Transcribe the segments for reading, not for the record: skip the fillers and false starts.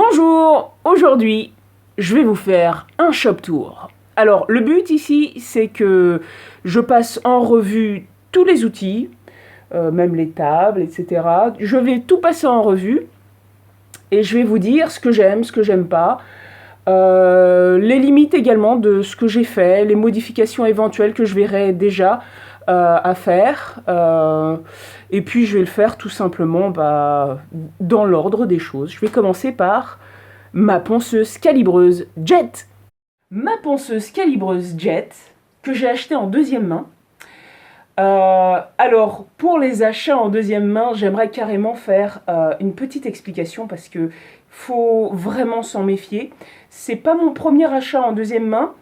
Bonjour, aujourd'hui je vais vous faire un shop tour. Alors le but ici c'est que je passe en revue tous les outils, même les tables, etc. Je vais tout passer en revue et je vais vous dire ce que j'aime pas, les limites également de ce que j'ai fait, les modifications éventuelles que je verrai déjà à faire. Et puis je vais le faire tout simplement dans l'ordre des choses. Je vais commencer par ma ponceuse calibreuse Jet. Ma ponceuse calibreuse Jet, que j'ai achetée en deuxième main. Alors, pour les achats en deuxième main, j'aimerais carrément faire une petite explication parce que faut vraiment s'en méfier. C'est pas mon premier achat en deuxième main.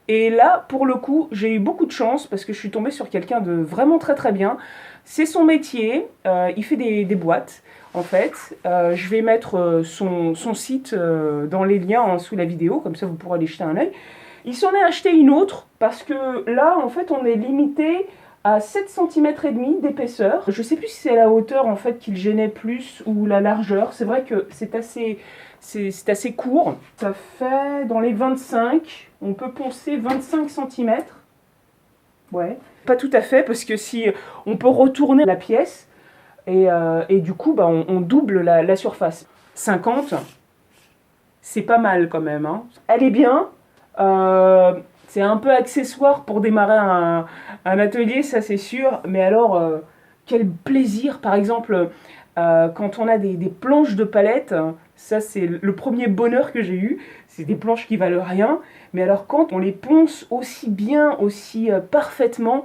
Et là, pour le coup, j'ai eu beaucoup de chance parce que je suis tombée sur quelqu'un de vraiment très très bien. C'est son métier, il fait des boîtes en fait. Je vais mettre son site dans les liens sous la vidéo, comme ça vous pourrez aller jeter un œil. Il s'en est acheté une autre parce que là, en fait, on est limité à 7 cm et demi d'épaisseur. Je sais plus si c'est la hauteur en fait qui le gênait plus ou la largeur. C'est vrai que c'est assez court. Ça fait dans les 25, on peut poncer 25 cm. Ouais, pas tout à fait parce que si on peut retourner la pièce et du coup on double la surface. 50, c'est pas mal quand même, hein. Elle est bien. C'est un peu accessoire pour démarrer un atelier, ça c'est sûr. Mais alors, quel plaisir, par exemple, quand on a des planches de palette, ça c'est le premier bonheur que j'ai eu. C'est des planches qui valent rien. Mais alors quand on les ponce aussi bien, aussi parfaitement,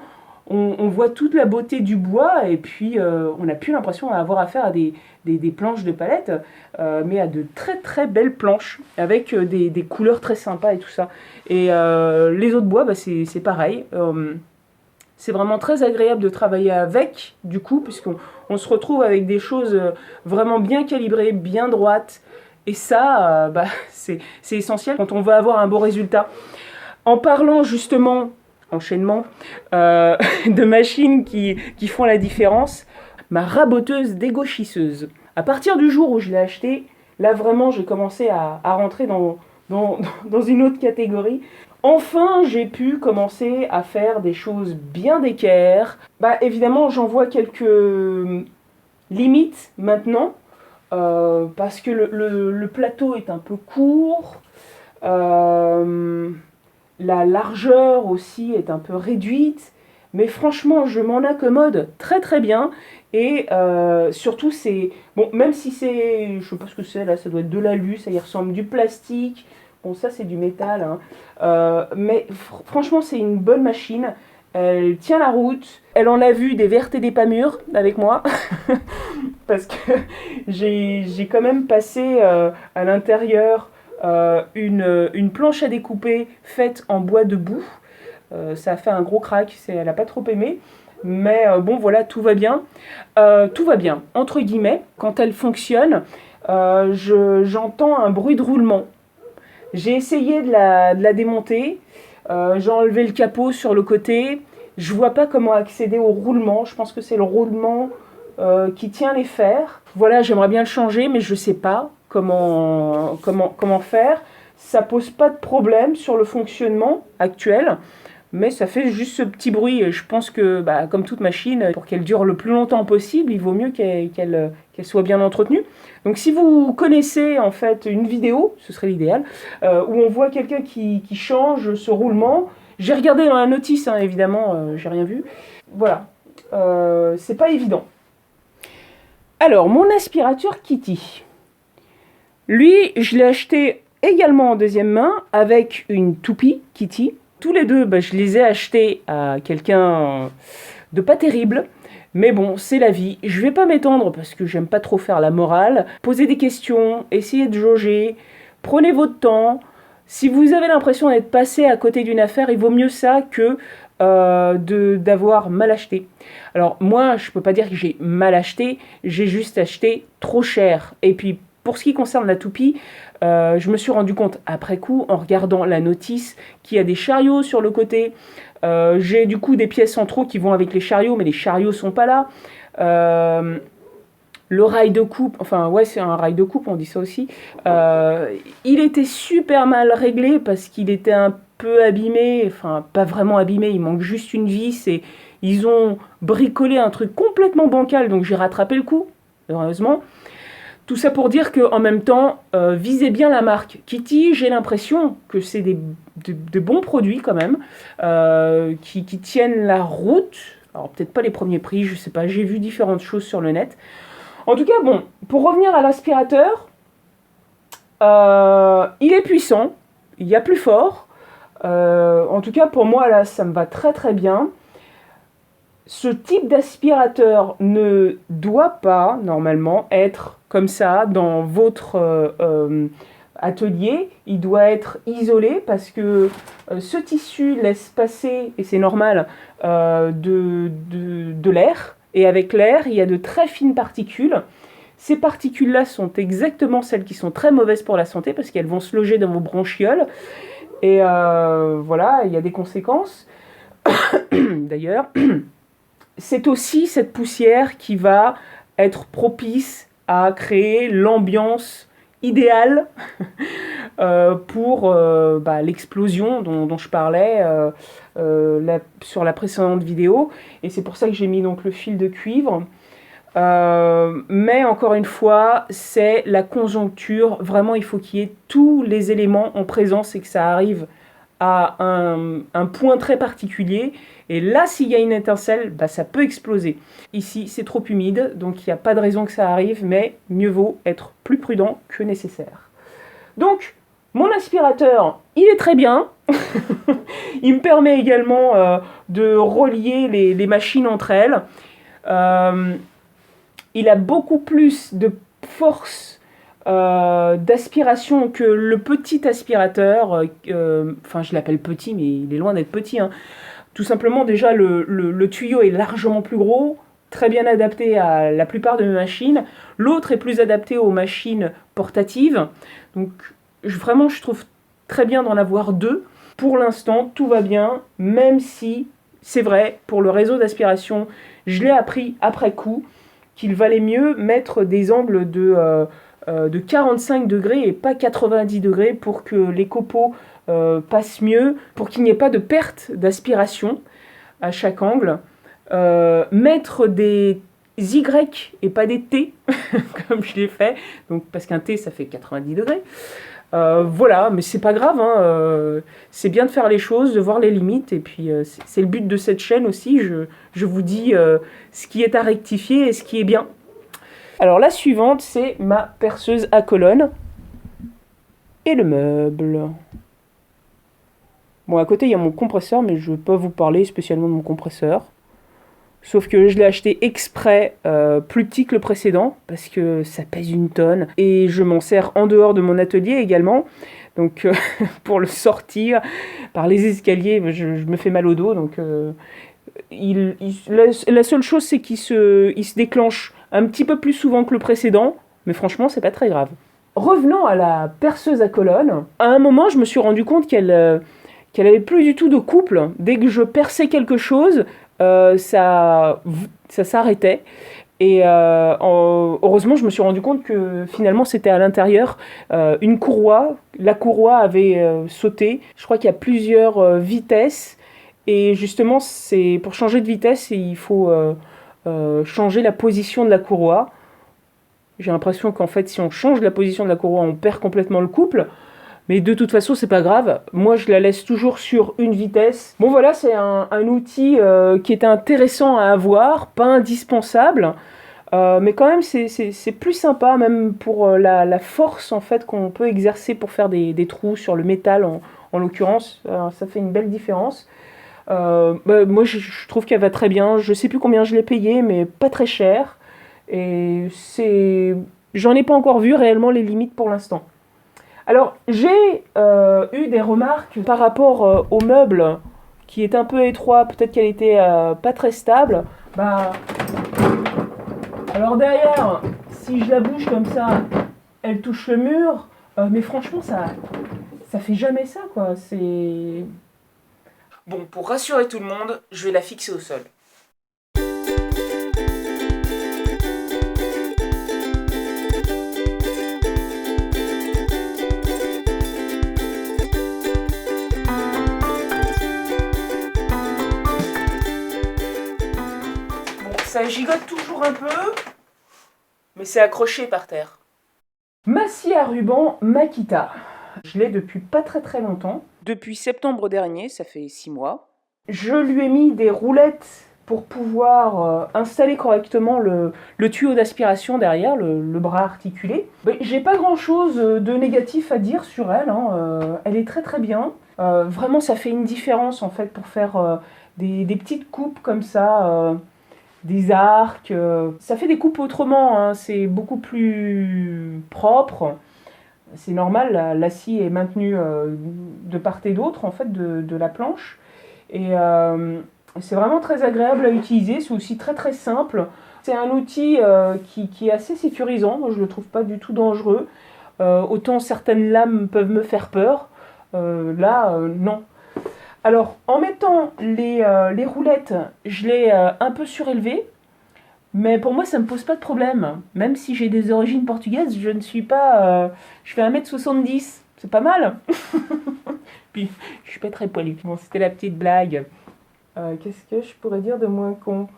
on voit toute la beauté du bois et puis on n'a plus l'impression d'avoir affaire à des planches de palette, mais à de très très belles planches avec des couleurs très sympas et tout ça. Et les autres bois, c'est pareil. C'est vraiment très agréable de travailler avec, du coup, puisqu'on se retrouve avec des choses vraiment bien calibrées, bien droites. Et ça, c'est essentiel quand on veut avoir un beau résultat. En parlant justement, enchaînement, de machines qui font la différence, ma raboteuse dégauchisseuse. À partir du jour où je l'ai achetée, là vraiment j'ai commencé à rentrer dans une autre catégorie. Enfin, j'ai pu commencer à faire des choses bien d'équerre. Évidemment, j'en vois quelques limites maintenant, parce que le plateau est un peu court. La largeur aussi est un peu réduite. Mais franchement, je m'en accommode très très bien. Et surtout, c'est... Bon, même si c'est... Je sais pas ce que c'est là, ça doit être de l'alu, ça y ressemble du plastique. Bon, ça c'est du métal, hein. Mais franchement, c'est une bonne machine. Elle tient la route. Elle en a vu des vertes et des pas mûres avec moi. Parce que j'ai quand même passé à l'intérieur une planche à découper faite en bois de boue. Ça a fait un gros crack, elle n'a pas trop aimé. Mais bon, voilà, tout va bien. Tout va bien, entre guillemets. Quand elle fonctionne, j'entends un bruit de roulement. J'ai essayé de la démonter. J'ai enlevé le capot sur le côté. Je vois pas comment accéder au roulement. Je pense que c'est le roulement qui tient les fers. Voilà, j'aimerais bien le changer, mais je sais pas comment faire. Ça pose pas de problème sur le fonctionnement actuel. Mais ça fait juste ce petit bruit. Et je pense que, comme toute machine, pour qu'elle dure le plus longtemps possible, il vaut mieux qu'elle soit bien entretenue. Donc si vous connaissez en fait une vidéo, ce serait l'idéal, où on voit quelqu'un qui change ce roulement. J'ai regardé dans la notice, hein, évidemment, j'ai rien vu. Voilà, c'est pas évident. Alors, mon aspirateur Kitty. Lui, je l'ai acheté également en deuxième main avec une toupie Kitty. Tous les deux, je les ai achetés à quelqu'un de pas terrible. Mais bon, c'est la vie. Je vais pas m'étendre parce que j'aime pas trop faire la morale. Posez des questions, essayez de jauger, prenez votre temps. Si vous avez l'impression d'être passé à côté d'une affaire, il vaut mieux ça que d'avoir mal acheté. Alors moi, je peux pas dire que j'ai mal acheté, j'ai juste acheté trop cher. Et puis pour ce qui concerne la toupie, je me suis rendu compte après coup, en regardant la notice, qu'il y a des chariots sur le côté. J'ai du coup des pièces en trop qui vont avec les chariots, mais les chariots sont pas là. le rail de coupe, enfin ouais c'est un rail de coupe, on dit ça aussi, il était super mal réglé parce qu'il était un peu abîmé, enfin pas vraiment abîmé, il manque juste une vis et ils ont bricolé un truc complètement bancal, donc j'ai rattrapé le coup, heureusement. Tout ça pour dire qu'en même temps, visez bien la marque Kitty, j'ai l'impression que c'est de bons produits quand même, qui tiennent la route. Alors peut-être pas les premiers prix, je sais pas, j'ai vu différentes choses sur le net. En tout cas, bon, pour revenir à l'aspirateur, il est puissant, il y a plus fort. En tout cas, pour moi, là, ça me va très très bien. Ce type d'aspirateur ne doit pas, normalement, être comme ça dans votre atelier. Il doit être isolé parce que ce tissu laisse passer, et c'est normal, de l'air. Et avec l'air, il y a de très fines particules. Ces particules-là sont exactement celles qui sont très mauvaises pour la santé parce qu'elles vont se loger dans vos bronchioles. Et voilà, il y a des conséquences. D'ailleurs, c'est aussi cette poussière qui va être propice à créer l'ambiance idéale pour l'explosion dont je parlais sur la précédente vidéo. Et c'est pour ça que j'ai mis donc le fil de cuivre. Mais encore une fois, c'est la conjoncture. Vraiment, il faut qu'il y ait tous les éléments en présence et que ça arrive à un point très particulier. Et là, s'il y a une étincelle, ça peut exploser. Ici, c'est trop humide, donc il n'y a pas de raison que ça arrive, mais mieux vaut être plus prudent que nécessaire. Donc, mon aspirateur, il est très bien. Il me permet également de relier les machines entre elles. Il a beaucoup plus de force d'aspiration que le petit aspirateur. Enfin, je l'appelle petit, mais il est loin d'être petit. Hein. Tout simplement, déjà, le tuyau est largement plus gros, très bien adapté à la plupart de mes machines. L'autre est plus adapté aux machines portatives. Donc, vraiment, je trouve très bien d'en avoir deux. Pour l'instant, tout va bien, même si, c'est vrai, pour le réseau d'aspiration, je l'ai appris après coup, qu'il valait mieux mettre des angles de 45 degrés et pas 90 degrés pour que les copeaux passent mieux, pour qu'il n'y ait pas de perte d'aspiration à chaque angle. Mettre des Y et pas des T, comme je l'ai fait, donc, parce qu'un T ça fait 90 degrés. Voilà, mais c'est pas grave, hein, c'est bien de faire les choses, de voir les limites, et puis c'est le but de cette chaîne aussi, je vous dis ce qui est à rectifier et ce qui est bien. Alors la suivante, c'est ma perceuse à colonne et le meuble. Bon, à côté il y a mon compresseur, mais je ne vais pas vous parler spécialement de mon compresseur. Sauf que je l'ai acheté exprès plus petit que le précédent, parce que ça pèse une tonne. Et je m'en sers en dehors de mon atelier également. Donc pour le sortir par les escaliers, je me fais mal au dos. Donc la seule chose, c'est qu'il se déclenche un petit peu plus souvent que le précédent. Mais franchement, c'est pas très grave. Revenons à la perceuse à colonne. À un moment, je me suis rendu compte qu'elle avait plus du tout de couple. Dès que je perçais quelque chose, ça s'arrêtait. Et heureusement, je me suis rendu compte que finalement, c'était à l'intérieur une courroie. La courroie avait sauté. Je crois qu'il y a plusieurs vitesses. Et justement, c'est pour changer de vitesse, il faut changer la position de la courroie. J'ai l'impression qu'en fait, si on change la position de la courroie, on perd complètement le couple. Mais de toute façon, c'est pas grave. Moi, je la laisse toujours sur une vitesse. Bon, voilà, c'est un outil qui est intéressant à avoir, pas indispensable. Mais quand même, c'est plus sympa, même pour la force en fait qu'on peut exercer pour faire des trous sur le métal, en l'occurrence. Ça fait une belle différence. Moi, je trouve qu'elle va très bien. Je sais plus combien je l'ai payé, mais pas très cher. Et j'en ai pas encore vu réellement les limites pour l'instant. Alors, j'ai eu des remarques par rapport au meuble qui est un peu étroit, peut-être qu'elle était pas très stable. Alors derrière, si je la bouge comme ça, elle touche le mur, mais franchement, ça fait jamais ça, quoi. C'est... Bon, pour rassurer tout le monde, je vais la fixer au sol. Ça gigote toujours un peu, mais c'est accroché par terre. Ma scie à ruban Makita. Je l'ai depuis pas très longtemps. Depuis septembre dernier, ça fait 6 mois. Je lui ai mis des roulettes pour pouvoir installer correctement le tuyau d'aspiration derrière, le bras articulé. Mais j'ai pas grand chose de négatif à dire sur elle, hein. Elle est très bien. Vraiment, ça fait une différence en fait pour faire des petites coupes comme ça, des arcs. Ça fait des coupes autrement, hein. C'est beaucoup plus propre. C'est normal, la scie est maintenue de part et d'autre en fait de la planche. Et c'est vraiment très agréable à utiliser, c'est aussi très simple. C'est un outil qui est assez sécurisant, moi je le trouve pas du tout dangereux. Autant certaines lames peuvent me faire peur, non. Alors en mettant les roulettes, je l'ai un peu surélevé, mais pour moi ça me pose pas de problème. Même si j'ai des origines portugaises, je ne suis pas... je fais 1m70, c'est pas mal. Puis je suis pas très poilue. Bon, c'était la petite blague. Qu'est-ce que je pourrais dire de moins con?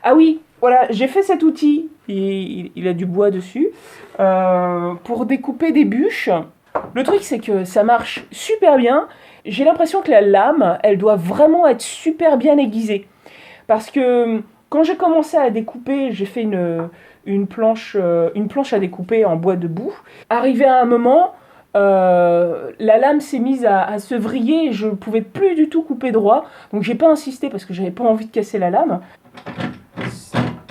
Ah oui, voilà, j'ai fait cet outil, il a du bois dessus, pour découper des bûches. Le truc, c'est que ça marche super bien. J'ai l'impression que la lame, elle doit vraiment être super bien aiguisée. Parce que quand j'ai commencé à découper, j'ai fait une planche à découper en bois debout. Arrivé à un moment, la lame s'est mise à se vriller et je ne pouvais plus du tout couper droit. Donc j'ai pas insisté parce que j'avais pas envie de casser la lame.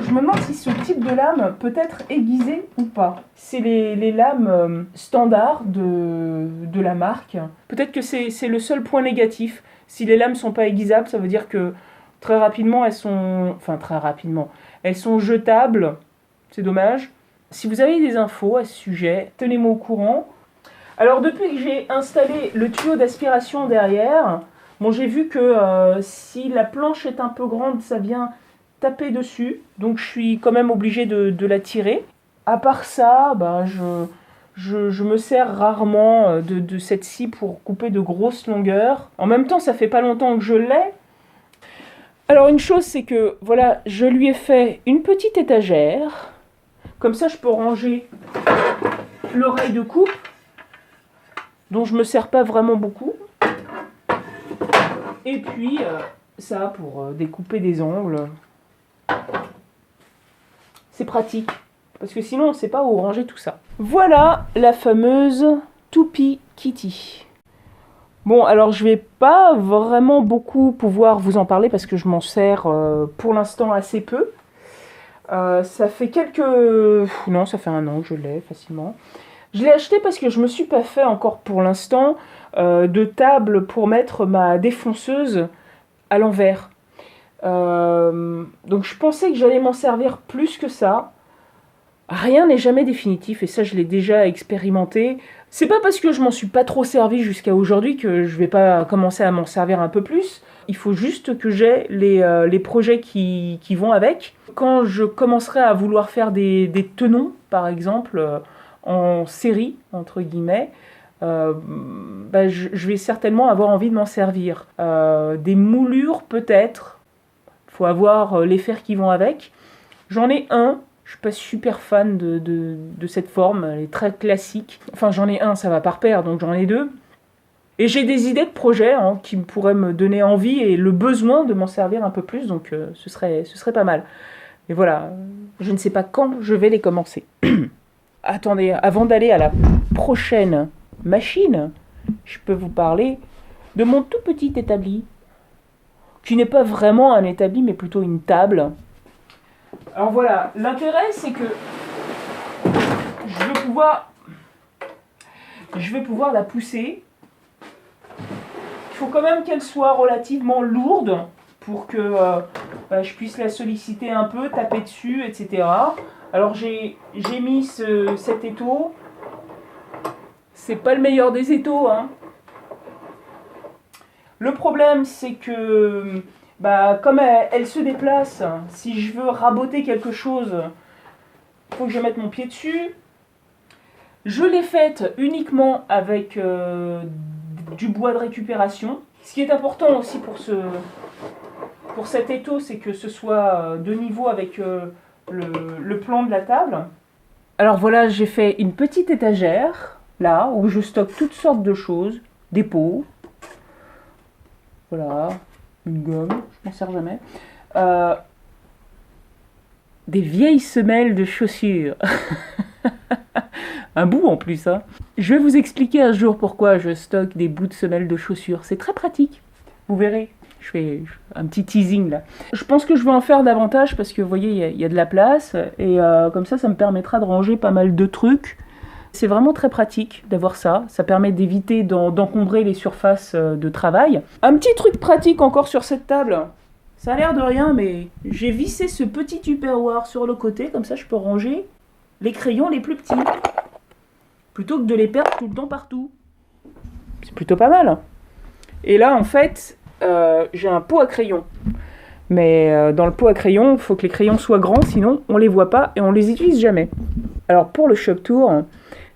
Je me demande si ce type de lame peut être aiguisé ou pas. C'est les lames standards de la marque. Peut-être que c'est le seul point négatif. Si les lames sont pas aiguisables, ça veut dire que très rapidement, elles sont jetables. C'est dommage. Si vous avez des infos à ce sujet, tenez-moi au courant. Alors depuis que j'ai installé le tuyau d'aspiration derrière, bon, j'ai vu que si la planche est un peu grande, ça vient taper dessus. Donc je suis quand même obligée de la tirer. À part ça, je me sers rarement de cette scie pour couper de grosses longueurs. En même temps, ça fait pas longtemps que je l'ai. Alors une chose, c'est que voilà, je lui ai fait une petite étagère. Comme ça, je peux ranger l'oreille de coupe, dont je me sers pas vraiment beaucoup. Et puis ça pour découper des ongles. C'est pratique, parce que sinon on ne sait pas où ranger tout ça. Voilà la fameuse Toupee Kitty. Bon, alors je vais pas vraiment beaucoup pouvoir vous en parler parce que je m'en sers pour l'instant assez peu. Ça fait Non, ça fait 1 an que je l'ai facilement. Je l'ai acheté parce que je me suis pas fait encore pour l'instant de table pour mettre ma défonceuse à l'envers. Donc je pensais que j'allais m'en servir plus que ça. Rien n'est jamais définitif et ça je l'ai déjà expérimenté. C'est pas parce que je m'en suis pas trop servi jusqu'à aujourd'hui que je vais pas commencer à m'en servir un peu plus. Il faut juste que j'ai les projets qui vont avec. Quand je commencerai à vouloir faire des tenons, par exemple, en série, entre guillemets, je vais certainement avoir envie de m'en servir. Des moulures peut-être. Il faut avoir les fers qui vont avec. J'en ai un. Je suis pas super fan de cette forme, elle est très classique. Enfin, j'en ai un, ça va par paire, donc j'en ai 2. Et j'ai des idées de projets qui pourraient me donner envie et le besoin de m'en servir un peu plus, donc ce serait pas mal. Et voilà, je ne sais pas quand je vais les commencer. Attendez, avant d'aller à la prochaine machine, je peux vous parler de mon tout petit établi, qui n'est pas vraiment un établi, mais plutôt une table. Alors voilà, l'intérêt c'est que je vais pouvoir la pousser. Il faut quand même qu'elle soit relativement lourde pour que je puisse la solliciter un peu, taper dessus, etc. Alors j'ai mis cet étau. C'est pas le meilleur des étaux, hein. Le problème c'est que comme elle se déplace, si je veux raboter quelque chose, il faut que je mette mon pied dessus. Je l'ai faite uniquement avec du bois de récupération. Ce qui est important aussi pour cet étau, c'est que ce soit de niveau avec le plan de la table. Alors voilà, j'ai fait une petite étagère, là, où je stocke toutes sortes de choses. Des pots, voilà, une gomme, je m'en sers jamais. Euh, des vieilles semelles de chaussures. Un bout en plus, hein. Je vais vous expliquer un jour pourquoi je stocke des bouts de semelles de chaussures. C'est très pratique. Vous verrez. Je fais un petit teasing là. Je pense que je vais en faire davantage parce que vous voyez, il y a de la place. Et comme ça me permettra de ranger pas mal de trucs. C'est vraiment très pratique d'avoir ça. Ça permet d'éviter d'encombrer les surfaces de travail. Un petit truc pratique encore sur cette table. Ça a l'air de rien, mais j'ai vissé ce petit tupperware sur le côté. Comme ça, je peux ranger les crayons les plus petits. Plutôt que de les perdre tout le temps partout. C'est plutôt pas mal. Et là, en fait, j'ai un pot à crayons. Mais dans le pot à crayons, il faut que les crayons soient grands, sinon on les voit pas et on les utilise jamais. Alors pour le shop tour,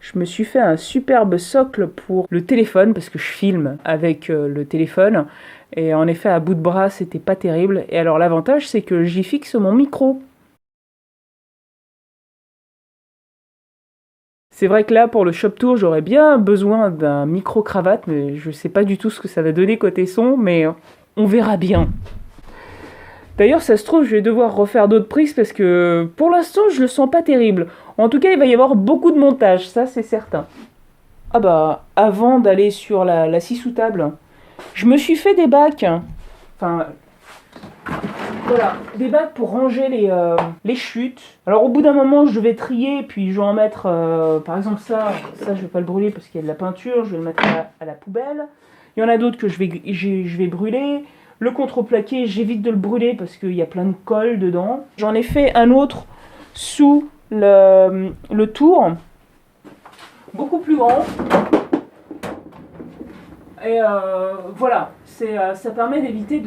je me suis fait un superbe socle pour le téléphone, parce que je filme avec le téléphone. Et en effet, à bout de bras, c'était pas terrible. Et alors l'avantage, c'est que j'y fixe mon micro. C'est vrai que là, pour le shop tour, j'aurais bien besoin d'un micro-cravate, mais je sais pas du tout ce que ça va donner côté son, mais on verra bien. D'ailleurs, ça se trouve, je vais devoir refaire d'autres prises parce que pour l'instant, je le sens pas terrible. En tout cas, il va y avoir beaucoup de montage, ça c'est certain. Ah bah, avant d'aller sur la scie sous table, je me suis fait des bacs. Enfin, voilà, des bacs pour ranger les chutes. Alors au bout d'un moment, je vais trier, puis je vais en mettre, par exemple ça je vais pas le brûler parce qu'il y a de la peinture, je vais le mettre à la poubelle. Il y en a d'autres que je vais brûler. Le contreplaqué, j'évite de le brûler parce qu'il y a plein de colle dedans. J'en ai fait un autre sous le tour, beaucoup plus grand. Et voilà, ça permet d'éviter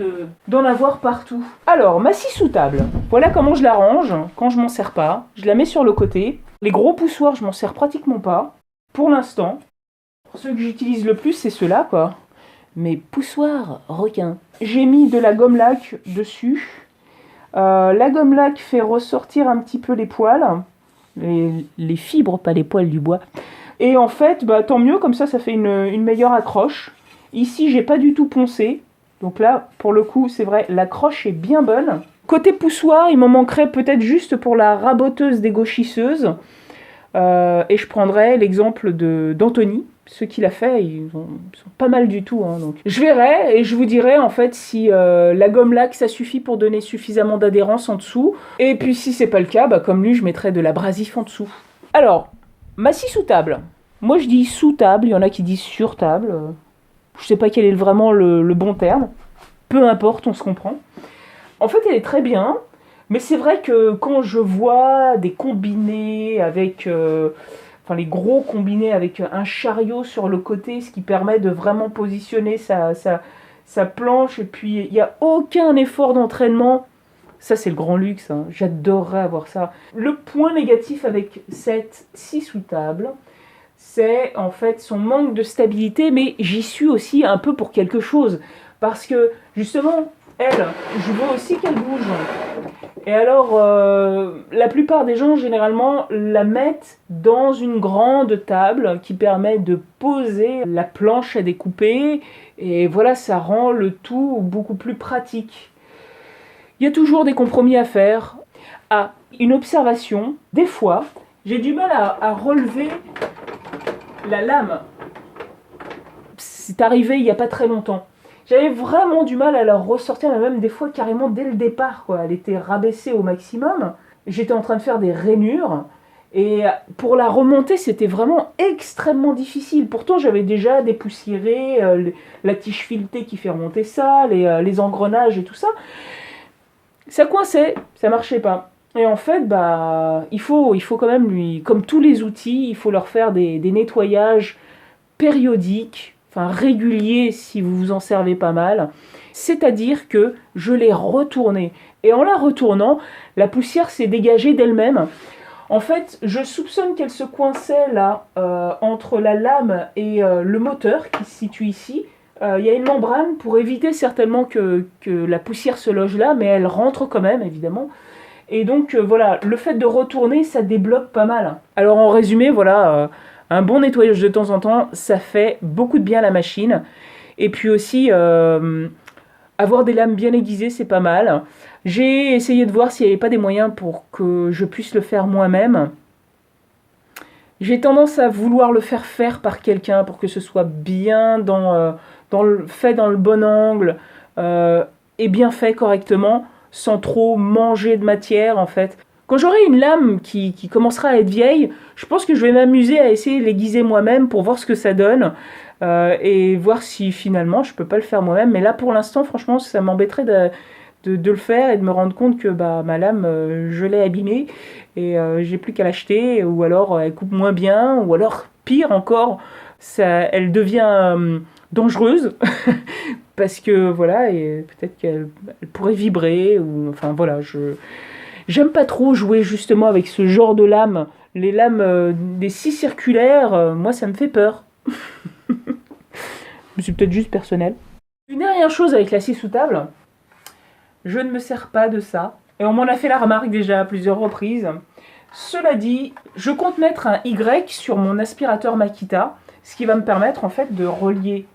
d'en avoir partout. Alors, ma scie sous table, voilà comment je la range quand je m'en sers pas. Je la mets sur le côté. Les gros poussoirs, je m'en sers pratiquement pas. Pour l'instant, ceux que j'utilise le plus, c'est ceux-là, quoi. Mes poussoirs requins. J'ai mis de la gomme laque dessus. La gomme laque fait ressortir un petit peu les poils. Les fibres, pas les poils du bois. Et en fait, bah, tant mieux, comme ça fait une meilleure accroche. Ici, j'ai pas du tout poncé. Donc là, pour le coup, c'est vrai, l'accroche est bien bonne. Côté poussoir, il m'en manquerait peut-être juste pour la raboteuse dégauchisseuse. Et je prendrai l'exemple d'Anthony. Ceux qu'il a fait, ils sont pas mal du tout. Hein, donc. Je verrai et je vous dirai en fait si la gomme laque ça suffit pour donner suffisamment d'adhérence en dessous. Et puis si c'est pas le cas, bah, comme lui, je mettrai de l'abrasif en dessous. Alors, ma scie sous table. Moi je dis sous table, il y en a qui disent sur table. Je sais pas quel est vraiment le bon terme. Peu importe, on se comprend. En fait, elle est très bien. Mais c'est vrai que quand je vois des combinés avec... les gros combinés avec un chariot sur le côté, ce qui permet de vraiment positionner sa planche, et puis il n'y a aucun effort d'entraînement. Ça, c'est le grand luxe, hein. J'adorerais avoir ça. Le point négatif avec cette scie sous table, c'est en fait son manque de stabilité, mais j'y suis aussi un peu pour quelque chose. Parce que, justement, elle, je veux aussi qu'elle bouge. Et alors, la plupart des gens, généralement, la mettent dans une grande table qui permet de poser la planche à découper. Et voilà, ça rend le tout beaucoup plus pratique. Il y a toujours des compromis à faire. Ah, une observation, des fois, j'ai du mal à relever la lame. C'est arrivé il n'y a pas très longtemps. J'avais vraiment du mal à la ressortir, mais même des fois carrément dès le départ, quoi. Elle était rabaissée au maximum. J'étais en train de faire des rainures. Et pour la remonter, c'était vraiment extrêmement difficile. Pourtant, j'avais déjà dépoussiéré la tige filetée qui fait remonter ça, les engrenages et tout ça. Ça coinçait, ça marchait pas. Et en fait, bah, il faut quand même comme tous les outils, il faut leur faire des nettoyages périodiques, enfin régulier si vous vous en servez pas mal. C'est-à-dire que je l'ai retournée. Et en la retournant, la poussière s'est dégagée d'elle-même. En fait, je soupçonne qu'elle se coinçait là, entre la lame et le moteur qui se situe ici. Il y a une membrane pour éviter certainement que la poussière se loge là, mais elle rentre quand même, évidemment. Et donc voilà, le fait de retourner, ça débloque pas mal. Alors en résumé, voilà, un bon nettoyage de temps en temps, ça fait beaucoup de bien à la machine. Et puis aussi, avoir des lames bien aiguisées, c'est pas mal. J'ai essayé de voir s'il n'y avait pas des moyens pour que je puisse le faire moi-même. J'ai tendance à vouloir le faire par quelqu'un pour que ce soit bien fait dans le bon angle et bien fait correctement, sans trop manger de matière en fait. Quand j'aurai une lame qui commencera à être vieille, je pense que je vais m'amuser à essayer de l'aiguiser moi-même pour voir ce que ça donne et voir si finalement je peux pas le faire moi-même. Mais là pour l'instant, franchement, ça m'embêterait de le faire et de me rendre compte que bah, ma lame, je l'ai abîmée et j'ai plus qu'à l'acheter, ou alors elle coupe moins bien, ou alors pire encore, elle devient dangereuse parce que voilà, et peut-être qu'elle pourrait vibrer, ou enfin voilà, j'aime pas trop jouer justement avec ce genre de lame. Les lames des scies circulaires, moi ça me fait peur. Mais c'est peut-être juste personnel. Une dernière chose avec la scie sous table, je ne me sers pas de ça. Et on m'en a fait la remarque déjà à plusieurs reprises. Cela dit, je compte mettre un Y sur mon aspirateur Makita, ce qui va me permettre en fait de relier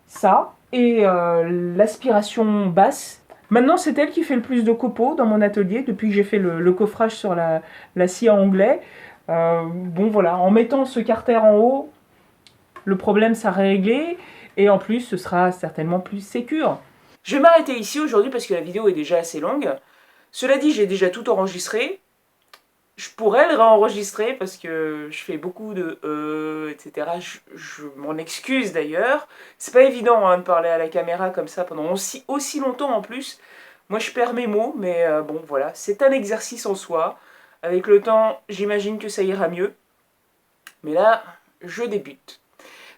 ça et l'aspiration basse. Maintenant, c'est elle qui fait le plus de copeaux dans mon atelier depuis que j'ai fait le coffrage sur la scie en onglet. Bon voilà, en mettant ce carter en haut, le problème sera réglé et en plus ce sera certainement plus sécure. Je vais m'arrêter ici aujourd'hui parce que la vidéo est déjà assez longue. Cela dit, j'ai déjà tout enregistré. Je pourrais le réenregistrer parce que je fais beaucoup de etc. Je m'en excuse d'ailleurs. C'est pas évident hein, de parler à la caméra comme ça pendant aussi longtemps en plus. Moi je perds mes mots, mais bon voilà, c'est un exercice en soi. Avec le temps, j'imagine que ça ira mieux. Mais là, je débute.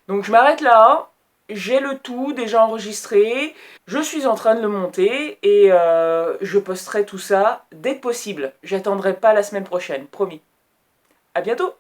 Donc je m'arrête là. J'ai le tout déjà enregistré, je suis en train de le monter et je posterai tout ça dès que possible. J'attendrai pas la semaine prochaine, promis. À bientôt!